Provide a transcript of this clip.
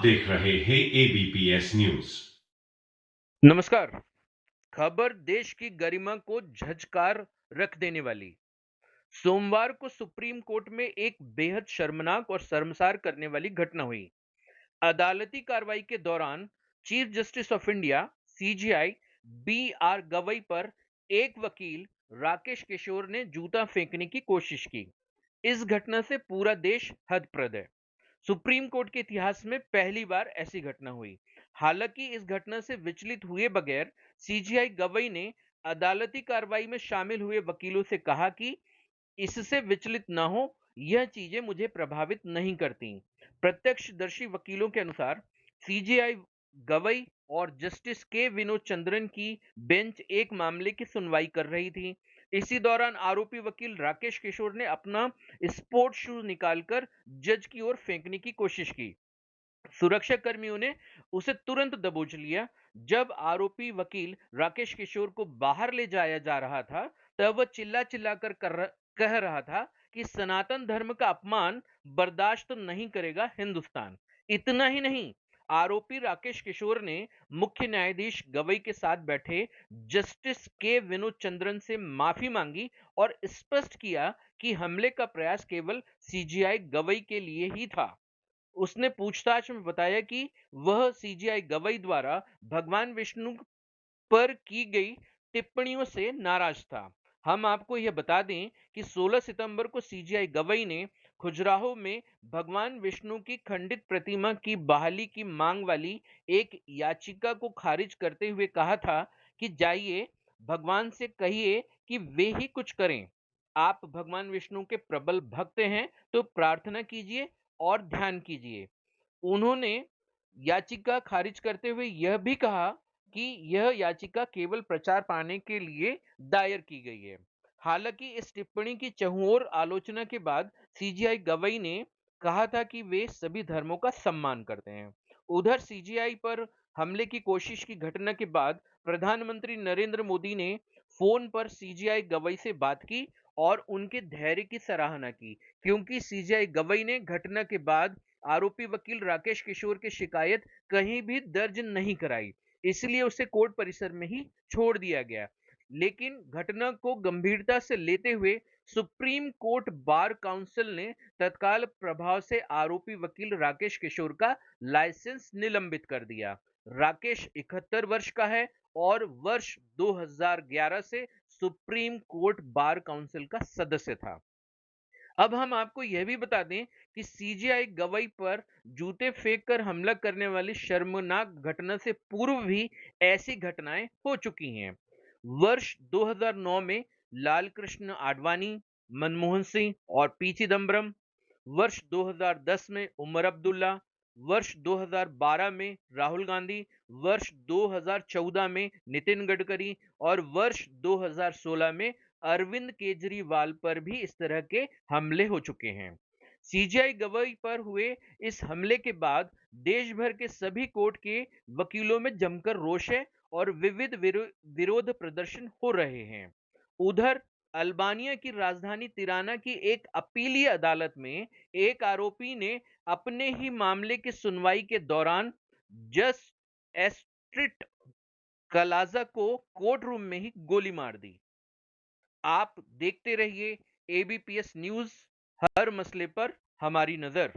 देख रहे हैं एबीपीएस न्यूज। नमस्कार। खबर देश की गरिमा को झंझकार रख देने वाली। सोमवार को सुप्रीम कोर्ट में एक बेहद शर्मनाक और शर्मसार करने वाली घटना हुई। अदालती कार्रवाई के दौरान chief justice of India CJI B R Gavai पर एक वकील राकेश किशोर ने जूता फेंकने की कोशिश की। इस घटना से पूरा देश हतप्रद है। सुप्रीम कोर्ट के इतिहास में पहली बार ऐसी घटना हुई। हालांकि इस घटना से विचलित हुए बगैर सीजीआई गवई ने अदालती कार्रवाई में शामिल हुए वकीलों से कहा कि इससे विचलित न हो, यह चीजें मुझे प्रभावित नहीं करती। प्रत्यक्षदर्शी वकीलों के अनुसार सीजीआई गवई और जस्टिस के विनोद चंद्रन की बेंच एक मामले की सुनवाई कर रही थी। इसी दौरान आरोपी वकील राकेश किशोर ने अपना स्पोर्ट्स शूज निकालकर जज की ओर फेंकने की कोशिश की। सुरक्षा कर्मियों ने उसे तुरंत दबोच लिया। जब आरोपी वकील राकेश किशोर को बाहर ले जाया जा रहा था, तब वह चिल्ला चिल्लाकर कह रहा था कि सनातन धर्म का अपमान बर्दाश्त नहीं करेगा हिंदुस्तान। इतना ही नहीं, आरोपी राकेश किशोर ने मुख्य न्यायाधीश गवई के साथ बैठे जस्टिस के विनोद चंद्रन से माफी मांगी और स्पष्ट किया कि हमले का प्रयास केवल सीजीआई गवई के लिए ही था। उसने पूछताछ में बताया कि वह सीजीआई गवई द्वारा भगवान विष्णु पर की गई टिप्पणियों से नाराज था। हम आपको यह बता दें कि 16 सितंबर को सीजीआई गवई ने खजुराहो में भगवान विष्णु की खंडित प्रतिमा की बहाली की मांग वाली एक याचिका को खारिज करते हुए कहा था कि जाइए, भगवान से कहिए कि वे ही कुछ करें। आप भगवान विष्णु के प्रबल भक्त हैं, तो प्रार्थना कीजिए और ध्यान कीजिए। उन्होंने याचिका खारिज करते हुए यह भी कहा कि यह याचिका केवल प्रचार पाने के लिए दायर की गई है। हालांकि इस टिप्पणी की चहुओर आलोचना के बाद सीजीआई गवई ने कहा था कि वे सभी धर्मों का सम्मान करते हैं। उधर सीजीआई पर हमले की कोशिश की घटना के बाद प्रधानमंत्री नरेंद्र मोदी ने फोन पर सीजीआई गवई से बात की और उनके धैर्य की सराहना की, क्योंकि सीजीआई गवई ने घटना के बाद आरोपी वकील राकेश किशोर की शिकायत कहीं भी दर्ज नहीं कराई, इसलिए उसे कोर्ट परिसर में ही छोड़ दिया गया। लेकिन घटना को गंभीरता से लेते हुए सुप्रीम कोर्ट बार काउंसिल ने तत्काल प्रभाव से आरोपी वकील राकेश किशोर का लाइसेंस निलंबित कर दिया। राकेश 71 वर्ष का है और वर्ष 2011 से सुप्रीम कोर्ट बार काउंसिल का सदस्य था। अब हम आपको यह भी बता दें कि सीजीआई गवई पर जूते फेंक कर हमला करने वाली शर्मनाक घटना से पूर्व भी ऐसी घटनाएं हो चुकी हैं। वर्ष 2009 में लाल कृष्ण आडवाणी, मनमोहन सिंह और पी चिदम्बरम। वर्ष 2010 में उमर अब्दुल्ला। वर्ष 2012 में राहुल गांधी। वर्ष 2014 में नितिन गडकरी और वर्ष 2016 में अरविंद केजरीवाल पर भी इस तरह के हमले हो चुके हैं। सीजीआई गवई पर हुए इस हमले के बाद देश भर के सभी कोर्ट के वकीलों में जमकर रोष है और विविध विरोध प्रदर्शन हो रहे हैं। उधर अल्बानिया की राजधानी तिराना की एक अपीलीय अदालत में एक आरोपी ने अपने ही मामले की सुनवाई के दौरान जस्ट एस्ट्रिट कलाजा को कोर्ट रूम में ही गोली मार दी। आप देखते रहिए एबीपीएस न्यूज, हर मसले पर हमारी नजर।